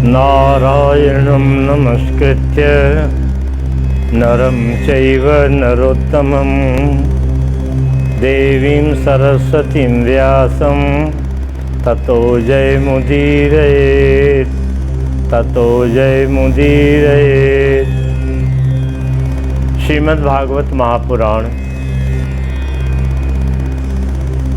नारायणं नमस्कृत्य नरं चैव नरोत्तमं देवीं सरस्वतीं व्यासं ततो जयमुदीरयेत् ततो जयमुदीरयेत्। श्रीमद्भागवत महापुराण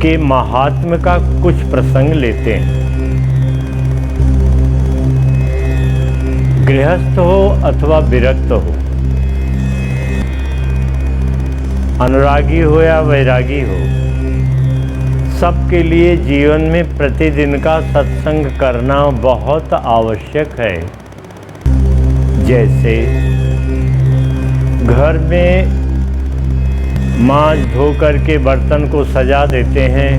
के महात्म्य का कुछ प्रसंग लेते हैं। गृहस्थ हो अथवा विरक्त हो, अनुरागी हो या वैरागी हो, सबके लिए जीवन में प्रतिदिन का सत्संग करना बहुत आवश्यक है। जैसे घर में मांज धो करके बर्तन को सजा देते हैं,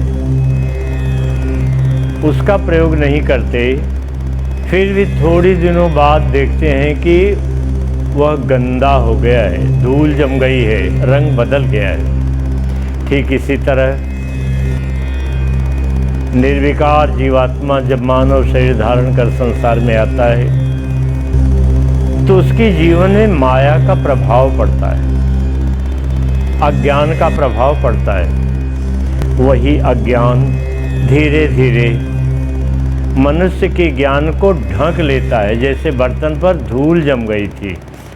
उसका प्रयोग नहीं करते, फिर भी थोड़ी दिनों बाद देखते हैं कि वह गंदा हो गया है, धूल जम गई है, रंग बदल गया है। ठीक इसी तरह निर्विकार जीवात्मा जब मानव शरीर धारण कर संसार में आता है तो उसके जीवन में माया का प्रभाव पड़ता है, अज्ञान का प्रभाव पड़ता है। वही अज्ञान धीरे धीरे मनुष्य के ज्ञान को ढक लेता है। जैसे बर्तन पर धूल जम गई थी,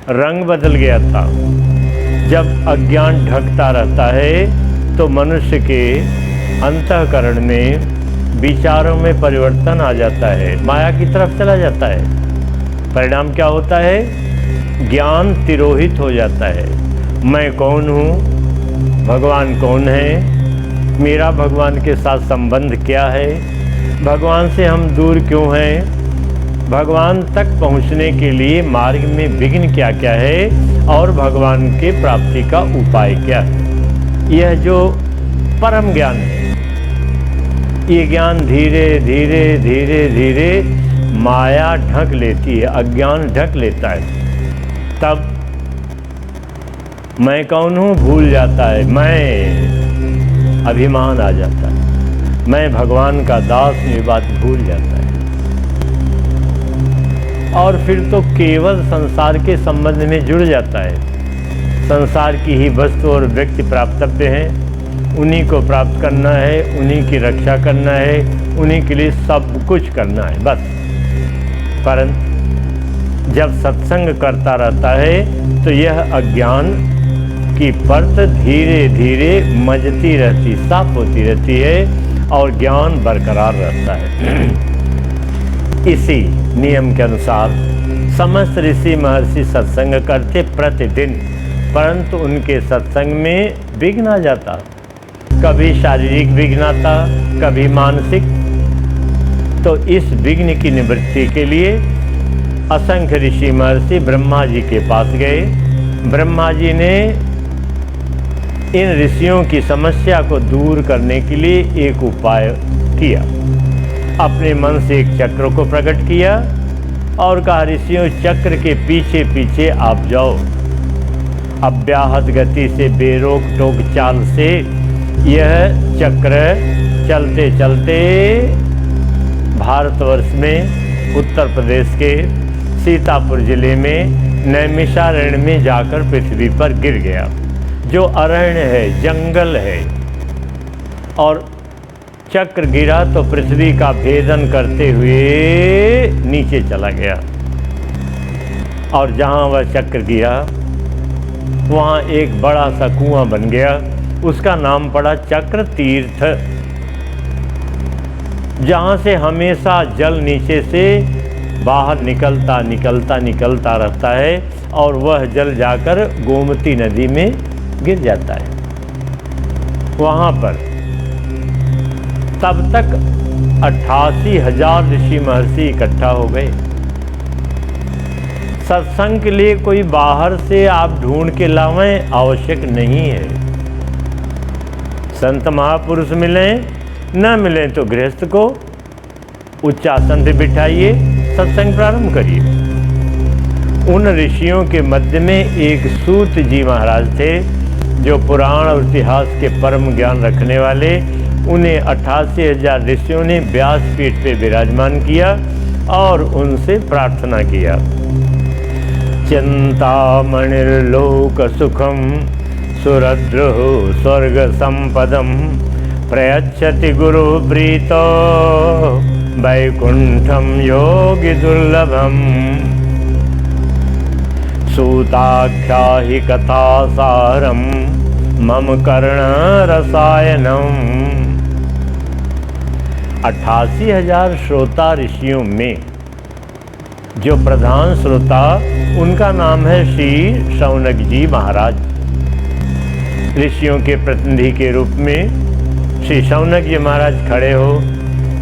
रंग बदल गया था। जब अज्ञान ढकता रहता है तो मनुष्य के अंतःकरण में विचारों में परिवर्तन आ जाता है, माया की तरफ चला जाता है। परिणाम क्या होता है? ज्ञान तिरोहित हो जाता है। मैं कौन हूँ, भगवान कौन है, मेरा भगवान के साथ संबंध क्या है, भगवान से हम दूर क्यों हैं, भगवान तक पहुँचने के लिए मार्ग में विघ्न क्या क्या है और भगवान के प्राप्ति का उपाय क्या है। यह जो परम ज्ञान है, ये ज्ञान धीरे धीरे धीरे धीरे माया ढक लेती है, अज्ञान ढक लेता है। तब मैं कौन हूँ भूल जाता है, मैं अभिमान आ जाता है, मैं भगवान का दास ये बात भूल जाता है। और फिर तो केवल संसार के संबंध में जुड़ जाता है। संसार की ही वस्तु और व्यक्ति प्राप्तव्य हैं, उन्हीं को प्राप्त करना है, उन्हीं की रक्षा करना है, उन्हीं के लिए सब कुछ करना है बस। परंतु जब सत्संग करता रहता है तो यह अज्ञान की परत धीरे धीरे मजती रहती, साफ होती रहती है और ज्ञान बरकरार रहता है। इसी नियम के अनुसार समस्त ऋषि महर्षि सत्संग करते प्रतिदिन, परंतु उनके सत्संग में विघ्न आ जाता। कभी शारीरिक विघ्न आता, कभी मानसिक। तो इस विघ्न की निवृत्ति के लिए असंख्य ऋषि महर्षि ब्रह्मा जी के पास गए। ब्रह्मा जी ने इन ऋषियों की समस्या को दूर करने के लिए एक उपाय किया। अपने मन से एक चक्र को प्रकट किया और कहा, ऋषियों चक्र के पीछे पीछे आप जाओ। अव्याहत गति से बेरोक टोक चाल से यह चक्र चलते चलते भारतवर्ष में उत्तर प्रदेश के सीतापुर जिले में नैमिषारण्य में जाकर पृथ्वी पर गिर गया, जो अरण्य है, जंगल है। और चक्र गिरा तो पृथ्वी का भेदन करते हुए नीचे चला गया। और जहाँ वह चक्र गिरा वहाँ एक बड़ा सा कुआं बन गया, उसका नाम पड़ा चक्र तीर्थ, जहाँ से हमेशा जल नीचे से बाहर निकलता निकलता निकलता रहता है और वह जल जाकर गोमती नदी में गिर जाता है। वहाँ पर तब तक 88,000 ऋषि महर्षि इकट्ठा हो गए। सत्संग के लिए कोई बाहर से आप ढूंढ के लावें आवश्यक नहीं है। संत महापुरुष मिलें, न मिलें तो गृहस्थ को उच्च आसन पे बिठाइए, सत्संग प्रारंभ करिए। उन ऋषियों के मध्य में एक सूत जी महाराज थे, जो पुराण और इतिहास के परम ज्ञान रखने वाले। उन्हें 88,000 ऋषियों ने व्यासपीठ पे विराजमान किया और उनसे प्रार्थना किया। चिंतामणिर्लोक सुखम सुरद्रुः स्वर्ग संपदम प्रयच्छति गुरु प्रीतो वैकुंठम योगी दुर्लभम। सूताख्या हि कथा सारम मम कर्ण रसायनम। 88,000 श्रोता ऋषियों में जो प्रधान श्रोता, उनका नाम है श्री शौनक जी महाराज। ऋषियों के प्रतिनिधि के रूप में श्री शौनक जी महाराज खड़े हो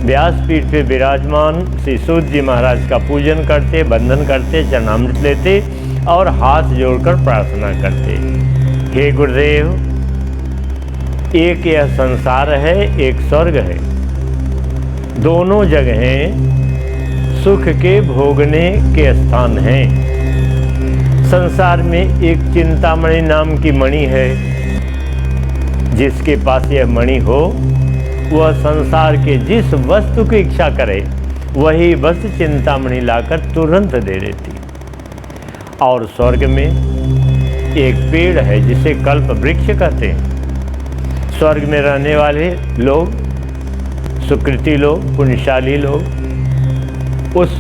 व्यासपीठ पे विराजमान श्री सूत जी महाराज का पूजन करते, बंदन करते, चरणामृत लेते और हाथ जोड़कर प्रार्थना करते। हे गुरुदेव, एक यह संसार है, एक स्वर्ग है। दोनों जगहें सुख के भोगने के स्थान हैं। संसार में एक चिंतामणि नाम की मणि है। जिसके पास यह मणि हो वह संसार के जिस वस्तु की इच्छा करे वही वस्तु चिंतामणि लाकर तुरंत दे देती। और स्वर्ग में एक पेड़ है जिसे कल्प वृक्ष कहते हैं। स्वर्ग में रहने वाले लोग, सुकृति लोग, पुण्यशाली लोग उस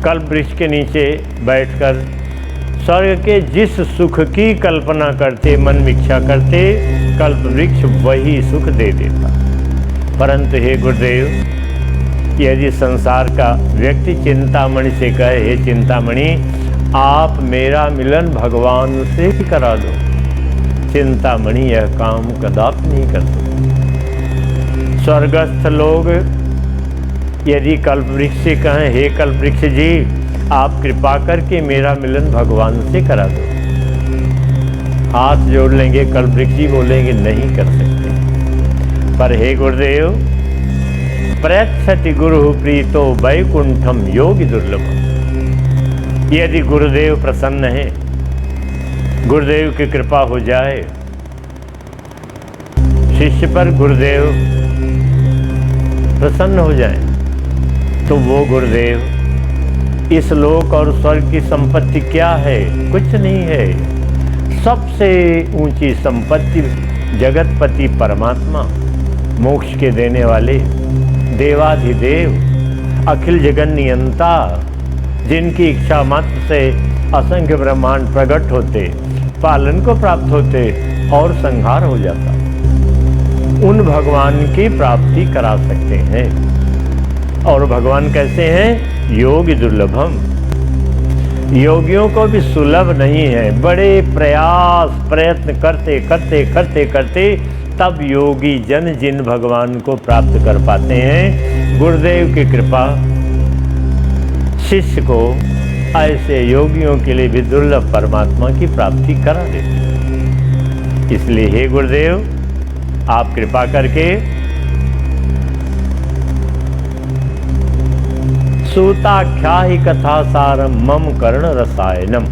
कल्प वृक्ष के नीचे बैठकर स्वर्ग के जिस सुख की कल्पना करते, मन में इच्छा करते, कल्प वृक्ष वही सुख दे देता। परंतु हे गुरुदेव, यदि संसार का व्यक्ति चिंतामणि से कहे, हे चिंतामणि आप मेरा मिलन भगवान से करा दो, चिंतामणि यह काम कदापि नहीं कर सकते। स्वर्गस्थ लोग यदि कल्पवृक्ष से कहें, हे कल्पवृक्ष जी आप कृपा करके मेरा मिलन भगवान से करा दो, हाथ जोड़ लेंगे, कल्पवृक्ष जी बोलेंगे नहीं कर सकते। पर हे गुरुदेव, प्रयच्छति गुरु प्रीतो वैकुंठम योगी दुर्लभम। यदि गुरुदेव प्रसन्न है, गुरुदेव की कृपा हो जाए शिष्य पर, गुरुदेव प्रसन्न हो जाए तो वो गुरुदेव इस लोक और स्वर्ग की संपत्ति क्या है? कुछ नहीं है। सबसे ऊंची संपत्ति जगतपति परमात्मा, मोक्ष के देने वाले देवाधिदेव, अखिल जगन नियंता, जिनकी इच्छा मात्र से असंख्य ब्रह्मांड प्रकट होते, पालन को प्राप्त होते और संहार हो जाता, उन भगवान की प्राप्ति करा सकते हैं। और भगवान कैसे हैं? योगी दुर्लभम। योगियों को भी सुलभ नहीं है। बड़े प्रयास प्रयत्न करते करते करते करते तब योगी जन जिन भगवान को प्राप्त कर पाते हैं। गुरुदेव की कृपा शिष्य को ऐसे योगियों के लिए भी दुर्लभ परमात्मा की प्राप्ति करा देती है। इसलिए हे गुरुदेव, आप कृपा करके सूताख्या ही कथा सारम मम कर्ण रसायनम,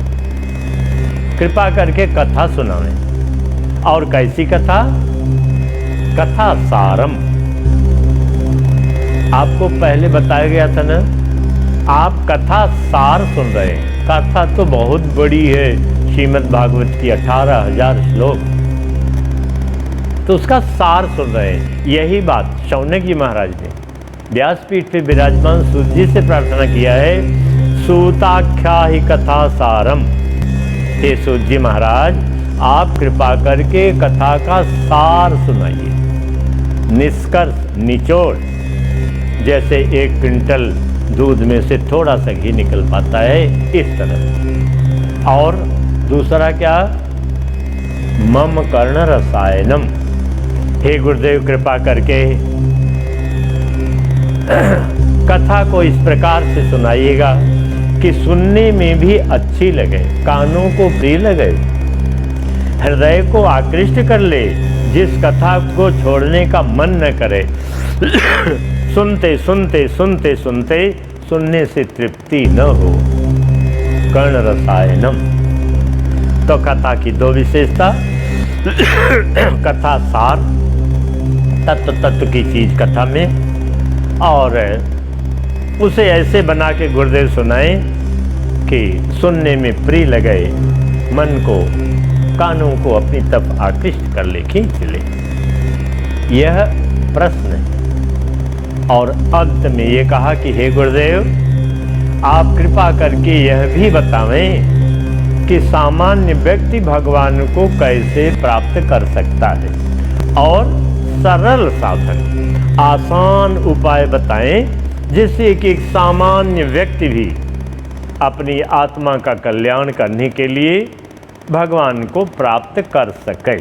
कृपा करके कथा सुनाएं। और कैसी कथा? कथा सारम। आपको पहले बताया गया था ना, आप कथा सार सुन रहे हैं। कथा तो बहुत बड़ी है, श्रीमद् भागवत की 18,000 श्लोक, तो उसका सार सुन रहे हैं। यही बात शौनक जी महाराज ने व्यासपीठ पे विराजमान सूत जी से प्रार्थना किया है, सूताख्या ही कथा सारम। हे सूत जी महाराज, आप कृपा करके कथा का सार सुनाइए, निष्कर्ष, निचोड़। जैसे 1 क्विंटल दूध में से थोड़ा सा घी निकल पाता है, इस तरह। और दूसरा क्या? मम कर्ण रसायनम। हे गुरुदेव, कृपा करके कथा को इस प्रकार से सुनाइएगा कि सुनने में भी अच्छी लगे, कानों को प्रिय लगे, हृदय को आकृष्ट कर ले, जिस कथा को छोड़ने का मन न करे। सुनते सुनते सुनते सुनते सुनने से तृप्ति न हो। कर्ण रसायनम। तो कथा की 2 विशेषता, कथा सार, तत्व तत्व की चीज कथा में, और उसे ऐसे बना के गुरुदेव सुनाए कि सुनने में प्रिय लगे, मन को, कानों को अपनी तरफ आकृष्ट कर ले, खींच ले। यह प्रश्न है। और अंत में ये कहा कि हे गुरुदेव, आप कृपा करके यह भी बतावें कि सामान्य व्यक्ति भगवान को कैसे प्राप्त कर सकता है, और सरल साधन, आसान उपाय बताएं जिससे कि एक सामान्य व्यक्ति भी अपनी आत्मा का कल्याण करने के लिए भगवान को प्राप्त कर सके।